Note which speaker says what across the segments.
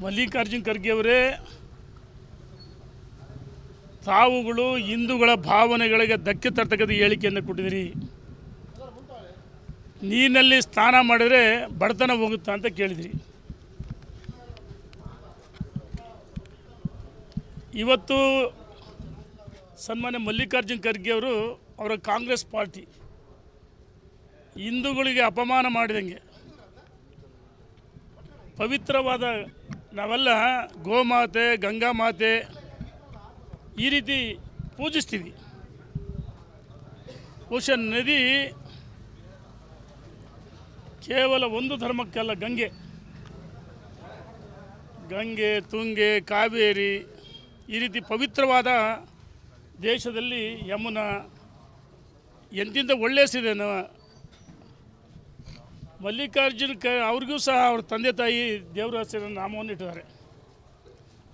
Speaker 1: ಮಲ್ಲಿಕಾರ್ಜುನ್ ಖರ್ಗೆ ಅವರೇ, ತಾವುಗಳು ಹಿಂದೂಗಳ ಭಾವನೆಗಳಿಗೆ ಧಕ್ಕೆ ತರ್ತಕ್ಕಂಥ ಹೇಳಿಕೆಯನ್ನು ಕೊಟ್ಟಿದ್ದೀರಿ. ನೀರಿನಲ್ಲಿ ಸ್ನಾನ ಮಾಡಿದರೆ ಬಡತನ ಹೋಗುತ್ತಾ ಅಂತ ಕೇಳಿದಿರಿ. ಇವತ್ತು ಸನ್ಮಾನ್ಯ ಮಲ್ಲಿಕಾರ್ಜುನ್ ಖರ್ಗೆ ಅವರು ಅವರ ಕಾಂಗ್ರೆಸ್ ಪಾರ್ಟಿ ಹಿಂದೂಗಳಿಗೆ ಅಪಮಾನ ಮಾಡಿದಂಗೆ, ಪವಿತ್ರವಾದ ನಾವೆಲ್ಲ ಗೋಮಾತೆ ಗಂಗಾ ಮಾತೆ ಈ ರೀತಿ ಪೂಜಿಸ್ತೀವಿ. ಬಹುಶಃ ನದಿ ಕೇವಲ ಒಂದು ಧರ್ಮಕ್ಕಲ್ಲ, ಗಂಗೆ ತುಂಗೆ ಕಾವೇರಿ ಈ ರೀತಿ ಪವಿತ್ರವಾದ ದೇಶದಲ್ಲಿ ಯಮುನಾ ಎಂತಿಂತ ಒಳ್ಳೆಯ ಹೆಸರಿದೆ. ಮಲ್ಲಿಕಾರ್ಜುನ್ ಅವ್ರಿಗೂ ಸಹ ಅವ್ರ ತಂದೆ ತಾಯಿ ದೇವರ ಹೆಸರಿನ ನಾಮವನ್ನು ಇಟ್ಟಿದ್ದಾರೆ.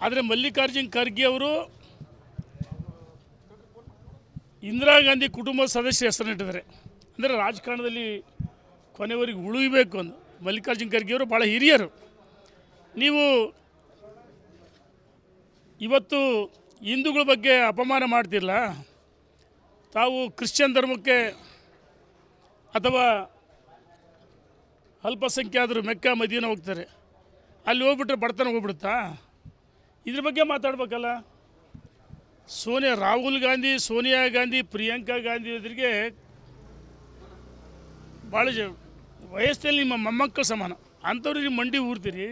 Speaker 1: ಆದರೆ ಮಲ್ಲಿಕಾರ್ಜುನ್ ಖರ್ಗೆ ಅವರು ಇಂದಿರಾ ಗಾಂಧಿ ಕುಟುಂಬದ ಸದಸ್ಯ ಹೆಸರನ್ನು ಇಟ್ಟಿದ್ದಾರೆ. ಅಂದರೆ ರಾಜಕಾರಣದಲ್ಲಿ ಕೊನೆವರೆಗೆ ಉಳಿಬೇಕು ಅಂದು ಮಲ್ಲಿಕಾರ್ಜುನ್ ಖರ್ಗೆ ಅವರು ಭಾಳ ಹಿರಿಯರು. ನೀವು ಇವತ್ತು ಹಿಂದೂಗಳ ಬಗ್ಗೆ ಅಪಮಾನ ಮಾಡ್ತಿರಲ್ಲ, ತಾವು ಕ್ರಿಶ್ಚಿಯನ್ ಧರ್ಮಕ್ಕೆ ಅಥವಾ ಅಲ್ಪಸಂಖ್ಯಾತರು ಮೆಕ್ಕಾ ಮದೀನಾ ಹೋಗ್ತಾರೆ, ಅಲ್ಲಿ ಹೋಗ್ಬಿಟ್ರೆ ಬಡತನ ಹೋಗ್ಬಿಡುತ್ತಾ? ಇದ್ರ ಬಗ್ಗೆ ಮಾತಾಡ್ಬೇಕಲ್ಲ. ರಾಹುಲ್ ಗಾಂಧಿ, ಸೋನಿಯಾ ಗಾಂಧಿ, ಪ್ರಿಯಾಂಕಾ ಗಾಂಧಿ ಅವರಿಗೆ ಭಾಳ ವಯಸ್ಸಲ್ಲಿ ನಿಮ್ಮ ಮೊಮ್ಮಕ್ಕಳು ಸಮಾನ, ಅಂಥವ್ರಿಗೆ ಮಂಡಿ ಊರ್ತೀರಿ.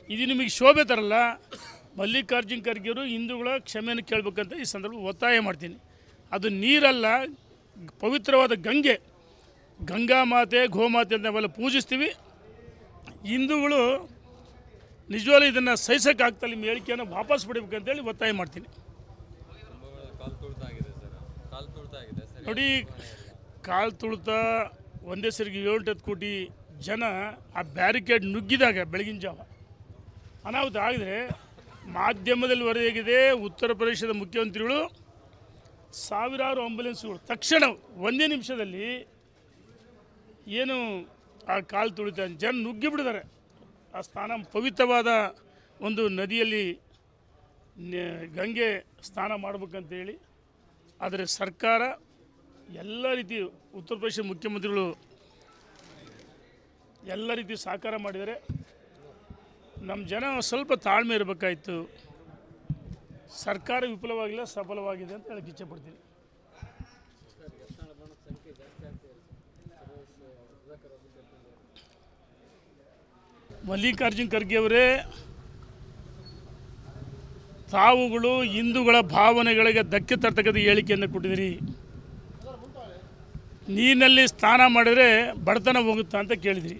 Speaker 1: ಇದು ನಿಮಗೆ ಶೋಭೆ ತರಲ್ಲ. ಮಲ್ಲಿಕಾರ್ಜುನ್ ಖರ್ಗೆ ಅವರು ಹಿಂದೂಗಳ ಕ್ಷಮೆಯನ್ನು ಕೇಳಬೇಕಂತ ಈ ಸಂದರ್ಭ ಒತ್ತಾಯ ಮಾಡ್ತೀನಿ. ಅದು ನೀರಲ್ಲ, ಪವಿತ್ರವಾದ ಗಂಗಾ ಮಾತೆ ಗೋಮಾತೆ ಅಂತ ನಾವೆಲ್ಲ ಪೂಜಿಸ್ತೀವಿ. ಹಿಂದೂಗಳು ನಿಜವಾಗ್ಲೂ ಇದನ್ನು ಸಹಿಸೋಕ್ಕಾಗ್ತಲ್ಲ, ನಿಮ್ಮ ಹೇಳಿಕೆಯನ್ನು ವಾಪಸ್ ಬಿಡಬೇಕಂತೇಳಿ ಒತ್ತಾಯ ಮಾಡ್ತೀನಿ. ನೋಡಿ, ಕಾಲು ತುಳಿತ ಒಂದೇ ಸರಿಗೆ 7-10 ಕೋಟಿ ಜನ ಆ ಬ್ಯಾರಿಕೇಡ್ ನುಗ್ಗಿದಾಗ ಬೆಳಗಿನ ಜಾವ ಅನಾಹುತ ಆಗಿದ್ರೆ ಮಾಧ್ಯಮದಲ್ಲಿ ವರದಿಯಾಗಿದೆ. ಉತ್ತರ ಪ್ರದೇಶದ ಮುಖ್ಯಮಂತ್ರಿಗಳು ಸಾವಿರಾರು ಆಂಬುಲೆನ್ಸ್ಗಳು ತಕ್ಷಣ ಒಂದೇ ನಿಮಿಷದಲ್ಲಿ ಏನು ಆ ಕಾಲು ತುಳಿತ ಜನ ನುಗ್ಗಿಬಿಡಿದ್ದಾರೆ. ಆ ಸ್ನಾನ ಪವಿತ್ರವಾದ ಒಂದು ನದಿಯಲ್ಲಿ ಗಂಗೆ ಸ್ನಾನ ಮಾಡಬೇಕಂತೇಳಿ. ಆದರೆ ಸರ್ಕಾರ ಎಲ್ಲ ರೀತಿ ಉತ್ತರ ಪ್ರದೇಶ ಮುಖ್ಯಮಂತ್ರಿಗಳು ಎಲ್ಲ ರೀತಿ ಸಹಕಾರ ಮಾಡಿದ್ದಾರೆ. ನಮ್ಮ ಜನ ಸ್ವಲ್ಪ ತಾಳ್ಮೆ ಇರಬೇಕಾಯಿತು. ಸರ್ಕಾರ ವಿಫಲವಾಗಿಲ್ಲ, ಸಫಲವಾಗಿದೆ ಅಂತ ಹೇಳಕ್ಕೆ ಇಚ್ಛೆಪಡ್ತೀನಿ. ಮಲ್ಲಿಕಾರ್ಜುನ್ ಖರ್ಗೆ ಅವರೇ, ತಾವುಗಳು ಹಿಂದೂಗಳ ಭಾವನೆಗಳಿಗೆ ಧಕ್ಕೆ ತರ್ತಕ್ಕಂಥ ಹೇಳಿಕೆಯನ್ನು ಕೊಟ್ಟಿದ್ದೀರಿ. ನೀರಿನಲ್ಲಿ ಸ್ನಾನ ಮಾಡಿದರೆ ಬಡತನ ಹೋಗುತ್ತಾ ಅಂತ ಕೇಳಿದಿರಿ.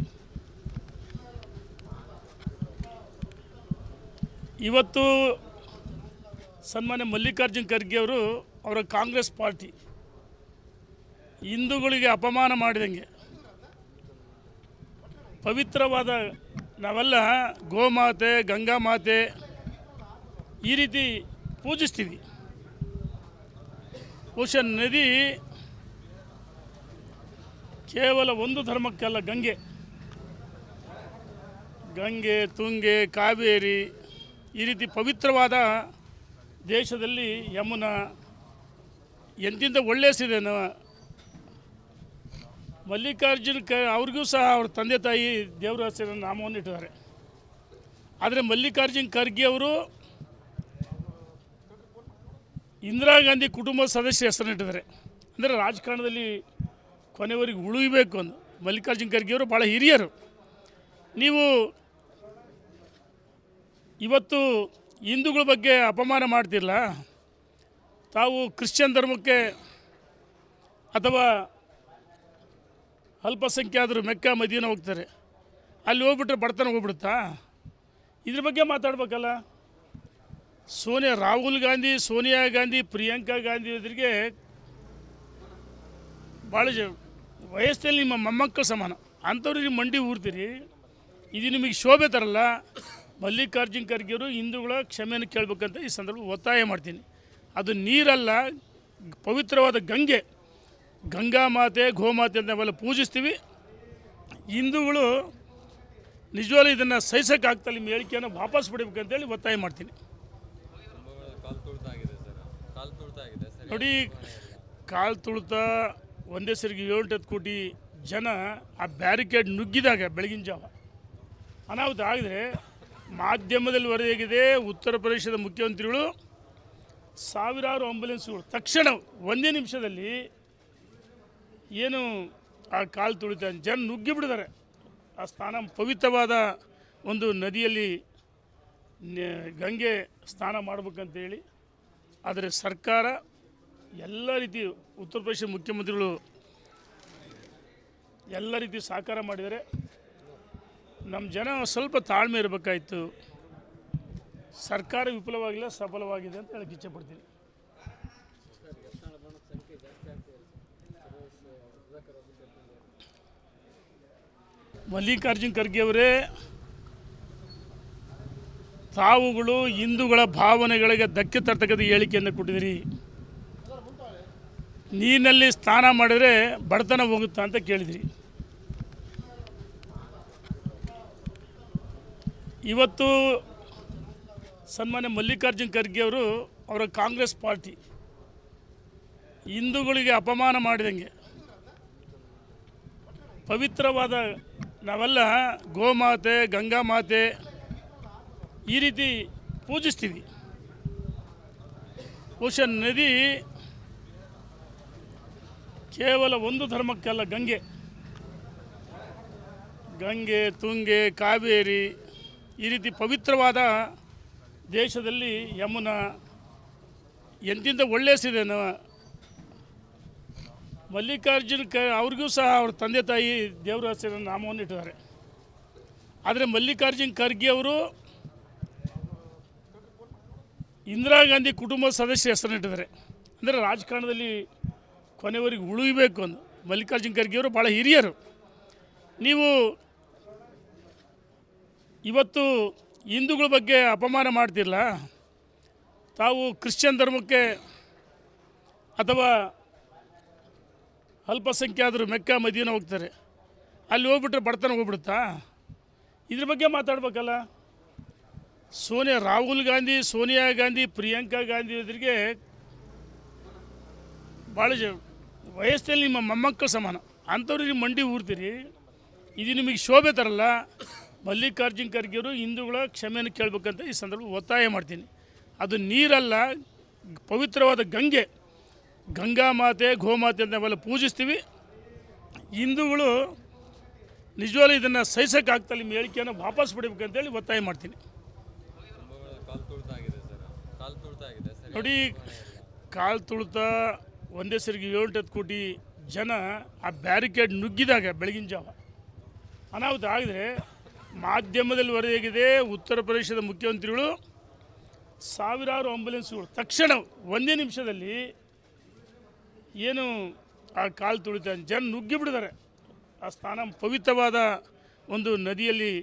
Speaker 1: ಇವತ್ತು ಸನ್ಮಾನ್ಯ ಮಲ್ಲಿಕಾರ್ಜುನ್ ಖರ್ಗೆ ಅವರು ಅವರ ಕಾಂಗ್ರೆಸ್ ಪಾರ್ಟಿ ಹಿಂದೂಗಳಿಗೆ ಅಪಮಾನ ಮಾಡಿದಂಗೆ, ಪವಿತ್ರವಾದ ನಾವೆಲ್ಲ ಗೋಮಾತೆ ಗಂಗಾ ಮಾತೆ ಈ ರೀತಿ ಪೂಜಿಸ್ತೀವಿ. ಬಹುಶಃ ನದಿ ಕೇವಲ ಒಂದು ಧರ್ಮಕ್ಕಲ್ಲ, ಗಂಗೆ ತುಂಗೆ ಕಾವೇರಿ ಈ ರೀತಿ ಪವಿತ್ರವಾದ ದೇಶದಲ್ಲಿ ಯಮುನಾ ಎಂತಿಂತ ಒಳ್ಳೆಯ ಹೆಸರಿದೆ. ಮಲ್ಲಿಕಾರ್ಜುನ್ ಅವ್ರಿಗೂ ಸಹ ಅವ್ರ ತಂದೆ ತಾಯಿ ದೇವರ ಹೆಸರಿನ ನಾಮವನ್ನು ಇಟ್ಟಿದ್ದಾರೆ. ಆದರೆ ಮಲ್ಲಿಕಾರ್ಜುನ್ ಖರ್ಗೆ ಅವರು ಇಂದಿರಾ ಗಾಂಧಿ ಕುಟುಂಬದ ಸದಸ್ಯ ಹೆಸರನ್ನು ಇಟ್ಟಿದ್ದಾರೆ. ಅಂದರೆ ರಾಜಕಾರಣದಲ್ಲಿ ಕೊನೆವರೆಗೆ ಉಳಿಬೇಕು ಅಂದು ಮಲ್ಲಿಕಾರ್ಜುನ್ ಖರ್ಗೆ ಅವರು ಭಾಳ ಹಿರಿಯರು. ನೀವು ಇವತ್ತು ಹಿಂದೂಗಳ ಬಗ್ಗೆ ಅಪಮಾನ ಮಾಡ್ತಿರಲ್ಲ, ತಾವು ಕ್ರಿಶ್ಚಿಯನ್ ಧರ್ಮಕ್ಕೆ ಅಥವಾ ಅಲ್ಪಸಂಖ್ಯಾತರು ಮೆಕ್ಕಾ ಮದೀನಾ ಹೋಗ್ತಾರೆ, ಅಲ್ಲಿ ಹೋಗ್ಬಿಟ್ರೆ ಬಡತನ ಹೋಗ್ಬಿಡುತ್ತಾ? ಇದ್ರ ಬಗ್ಗೆ ಮಾತಾಡ್ಬೇಕಲ್ಲ. ರಾಹುಲ್ ಗಾಂಧಿ, ಸೋನಿಯಾ ಗಾಂಧಿ, ಪ್ರಿಯಾಂಕಾ ಗಾಂಧಿ ಅವರಿಗೆ ಭಾಳ ವಯಸ್ಸಲ್ಲಿ ನಿಮ್ಮ ಮೊಮ್ಮಕ್ಕಳು ಸಮಾನ, ಅಂಥವ್ರಿಗೆ ಮಂಡಿ ಊರ್ತೀರಿ. ಇದು ನಿಮಗೆ ಶೋಭೆ ತರಲ್ಲ. ಮಲ್ಲಿಕಾರ್ಜುನ್ ಖರ್ಗೆ ಅವರು ಹಿಂದೂಗಳ ಕ್ಷಮೆಯನ್ನು ಕೇಳಬೇಕಂತ ಈ ಸಂದರ್ಭ ಒತ್ತಾಯ ಮಾಡ್ತೀನಿ. ಅದು ನೀರಲ್ಲ, ಪವಿತ್ರವಾದ ಗಂಗಾ ಮಾತೆ ಗೋಮಾತೆ ಅಂತ ನಾವೆಲ್ಲ ಪೂಜಿಸ್ತೀವಿ. ಹಿಂದೂಗಳು ನಿಜವಾಗ್ಲೂ ಇದನ್ನು ಸಹಿಸೋಕ್ಕಾಗ್ತಲ್ಲ, ನಿಮ್ಮ ಹೇಳಿಕೆಯನ್ನು ವಾಪಸ್ ಪಡಿಬೇಕಂತೇಳಿ ಒತ್ತಾಯ ಮಾಡ್ತೀನಿ. ನೋಡಿ, ಕಾಲು ತುಳಿತ ಒಂದೇ ಸರಿಗೆ 7-8 ಕೋಟಿ ಜನ ಆ ಬ್ಯಾರಿಕೇಡ್ ನುಗ್ಗಿದಾಗ ಬೆಳಗಿನ ಜಾವ ಅನಾಹುತ ಆಗಿದ್ರೆ ಮಾಧ್ಯಮದಲ್ಲಿ ವರದಿಯಾಗಿದೆ. ಉತ್ತರ ಪ್ರದೇಶದ ಮುಖ್ಯಮಂತ್ರಿಗಳು ಸಾವಿರಾರು ಆಂಬುಲೆನ್ಸ್ಗಳು ತಕ್ಷಣ ಒಂದೇ ನಿಮಿಷದಲ್ಲಿ ಏನು ಆ ಕಾಲು ತುಳಿತ ಜನ ನುಗ್ಗಿಬಿಡಿದ್ದಾರೆ. ಆ ಸ್ನಾನ ಪವಿತ್ರವಾದ ಒಂದು ನದಿಯಲ್ಲಿ ಗಂಗೆ ಸ್ನಾನ ಮಾಡಬೇಕಂತೇಳಿ. ಆದರೆ ಸರ್ಕಾರ ಎಲ್ಲ ರೀತಿ ಉತ್ತರ ಪ್ರದೇಶ ಮುಖ್ಯಮಂತ್ರಿಗಳು ಎಲ್ಲ ರೀತಿ ಸಹಕಾರ ಮಾಡಿದರೆ ನಮ್ಮ ಜನ ಸ್ವಲ್ಪ ತಾಳ್ಮೆ ಇರಬೇಕಾಯಿತು. ಸರ್ಕಾರ ವಿಫಲವಾಗಿಲ್ಲ, ಸಫಲವಾಗಿದೆ ಅಂತ ಹೇಳಕ್ಕೆ ಇಚ್ಛೆಪಡ್ತೀನಿ. ಮಲ್ಲಿಕಾರ್ಜುನ್ ಖರ್ಗೆ ಅವರೇ, ತಾವುಗಳು ಹಿಂದೂಗಳ ಭಾವನೆಗಳಿಗೆ ಧಕ್ಕೆ ತರ್ತಕ್ಕಂಥ ಹೇಳಿಕೆಯನ್ನು ಕೊಟ್ಟಿದ್ದೀರಿ. ನೀರಿನಲ್ಲಿ ಸ್ನಾನ ಮಾಡಿದರೆ ಬಡತನ ಹೋಗುತ್ತಾ ಅಂತ ಕೇಳಿದಿರಿ. ಇವತ್ತು ಸನ್ಮಾನ್ಯ ಮಲ್ಲಿಕಾರ್ಜುನ್ ಖರ್ಗೆ ಅವರು, ಅವರ ಕಾಂಗ್ರೆಸ್ ಪಾರ್ಟಿ ಹಿಂದೂಗಳಿಗೆ ಅಪಮಾನ ಮಾಡಿದಂಗೆ, ಪವಿತ್ರವಾದ ನಾವೆಲ್ಲ ಗೋಮಾತೆ, ಗಂಗಾ ಮಾತೆ ಈ ರೀತಿ ಪೂಜಿಸ್ತೀವಿ. ಬಹುಶಃ ನದಿ ಕೇವಲ ಒಂದು ಧರ್ಮಕ್ಕಲ್ಲ, ಗಂಗೆ, ತುಂಗೆ, ಕಾವೇರಿ ಈ ರೀತಿ ಪವಿತ್ರವಾದ ದೇಶದಲ್ಲಿ ಯಮುನಾ ಎಂತಿಂತ ಒಳ್ಳೆಯಸಿದೆ. ಮಲ್ಲಿಕಾರ್ಜುನ್ ಅವ್ರಿಗೂ ಸಹ ಅವ್ರ ತಂದೆ ತಾಯಿ ದೇವರ ಹೆಸರಿನ ನಾಮವನ್ನು ಇಟ್ಟಿದ್ದಾರೆ. ಆದರೆ ಮಲ್ಲಿಕಾರ್ಜುನ್ ಖರ್ಗೆ ಅವರು ಇಂದಿರಾ ಗಾಂಧಿ ಕುಟುಂಬದ ಸದಸ್ಯ ಹೆಸರನ್ನು ಇಟ್ಟಿದ್ದಾರೆ. ಅಂದರೆ ರಾಜಕಾರಣದಲ್ಲಿ ಕೊನೆವರೆಗೆ ಉಳಿಬೇಕು ಅಂದು. ಮಲ್ಲಿಕಾರ್ಜುನ್ ಖರ್ಗೆ ಅವರು ಭಾಳ ಹಿರಿಯರು. ನೀವು ಇವತ್ತು ಹಿಂದೂಗಳ ಬಗ್ಗೆ ಅಪಮಾನ ಮಾಡ್ತಿರಲ್ಲ, ತಾವು ಕ್ರಿಶ್ಚಿಯನ್ ಧರ್ಮಕ್ಕೆ ಅಥವಾ ಅಲ್ಪಸಂಖ್ಯಾತರು ಮೆಕ್ಕಾ ಮದೀನಾ ಹೋಗ್ತಾರೆ, ಅಲ್ಲಿ ಹೋಗ್ಬಿಟ್ರೆ ಬಡತನ ಹೋಗ್ಬಿಡುತ್ತಾ? ಇದ್ರ ಬಗ್ಗೆ ಮಾತಾಡ್ಬೇಕಲ್ಲ. ರಾಹುಲ್ ಗಾಂಧಿ, ಸೋನಿಯಾ ಗಾಂಧಿ, ಪ್ರಿಯಾಂಕಾ ಗಾಂಧಿ ಅವರಿಗೆ ಭಾಳ ವಯಸ್ಸಲ್ಲಿ ನಿಮ್ಮ ಮೊಮ್ಮಕ್ಕಳು ಸಮಾನ, ಅಂಥವ್ರಿಗೆ ಮಂಡಿ ಊರ್ತೀರಿ. ಇದು ನಿಮಗೆ ಶೋಭೆ ತರಲ್ಲ. ಮಲ್ಲಿಕಾರ್ಜುನ್ ಖರ್ಗೆ ಅವರು ಹಿಂದೂಗಳ ಕ್ಷಮೆಯನ್ನು ಕೇಳಬೇಕಂತ ಈ ಸಂದರ್ಭ ಒತ್ತಾಯ ಮಾಡ್ತೀನಿ. ಅದು ನೀರಲ್ಲ, ಪವಿತ್ರವಾದ ಗಂಗಾ ಮಾತೆ, ಗೋಮಾತೆ ಅಂತ ನಾವೆಲ್ಲ ಪೂಜಿಸ್ತೀವಿ. ಹಿಂದೂಗಳು ನಿಜವಾಗ್ಲೂ ಇದನ್ನು ಸಹಿಸೋಕ್ಕಾಗ್ತಲ್ಲ, ನಿಮ್ಮ ಹೇಳಿಕೆಯನ್ನು ವಾಪಸ್ ಪಡಿಬೇಕಂತೇಳಿ ಒತ್ತಾಯ ಮಾಡ್ತೀನಿ. ನೋಡಿ, ಕಾಲು ತುಳಿತ ಒಂದೇ ಸರಿಗೆ 7-8 ಕೋಟಿ ಜನ ಆ ಬ್ಯಾರಿಕೇಡ್ ನುಗ್ಗಿದಾಗ ಬೆಳಗಿನ ಜಾವ ಅನಾಹುತ ಆಗಿದ್ರೆ ಮಾಧ್ಯಮದಲ್ಲಿ ವರದಿಯಾಗಿದೆ. ಉತ್ತರ ಪ್ರದೇಶದ ಮುಖ್ಯಮಂತ್ರಿಗಳು ಸಾವಿರಾರು ಆಂಬುಲೆನ್ಸ್ಗಳು ತಕ್ಷಣ ಒಂದೇ ನಿಮಿಷದಲ್ಲಿ ಏನು ಆ ಕಾಲು ತುಳಿತ ಜನ ನುಗ್ಗಿಬಿಡಿದ್ದಾರೆ. ಆ ಸ್ನಾನ ಪವಿತ್ರವಾದ ಒಂದು ನದಿಯಲ್ಲಿ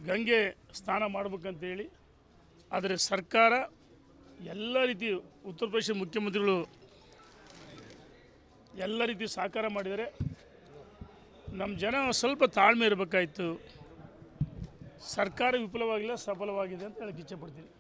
Speaker 1: ಗಂಗೆ ಸ್ನಾನ ಮಾಡಬೇಕಂತೇಳಿ. ಆದರೆ ಸರ್ಕಾರ ಎಲ್ಲ ರೀತಿ ಉತ್ತರ ಪ್ರದೇಶ ಮುಖ್ಯಮಂತ್ರಿಗಳು ಎಲ್ಲ ರೀತಿ ಸಹಕಾರ ಮಾಡಿದರೆ ನಮ್ಮ ಜನ ಸ್ವಲ್ಪ ತಾಳ್ಮೆ ಇರಬೇಕಾಯಿತು. ಸರ್ಕಾರ ವಿಫಲವಾಗಿಲ್ಲ, ಸಫಲವಾಗಿದೆ ಅಂತ ಹೇಳಕ್ಕೆ ಇಚ್ಛೆಪಡ್ತೀನಿ.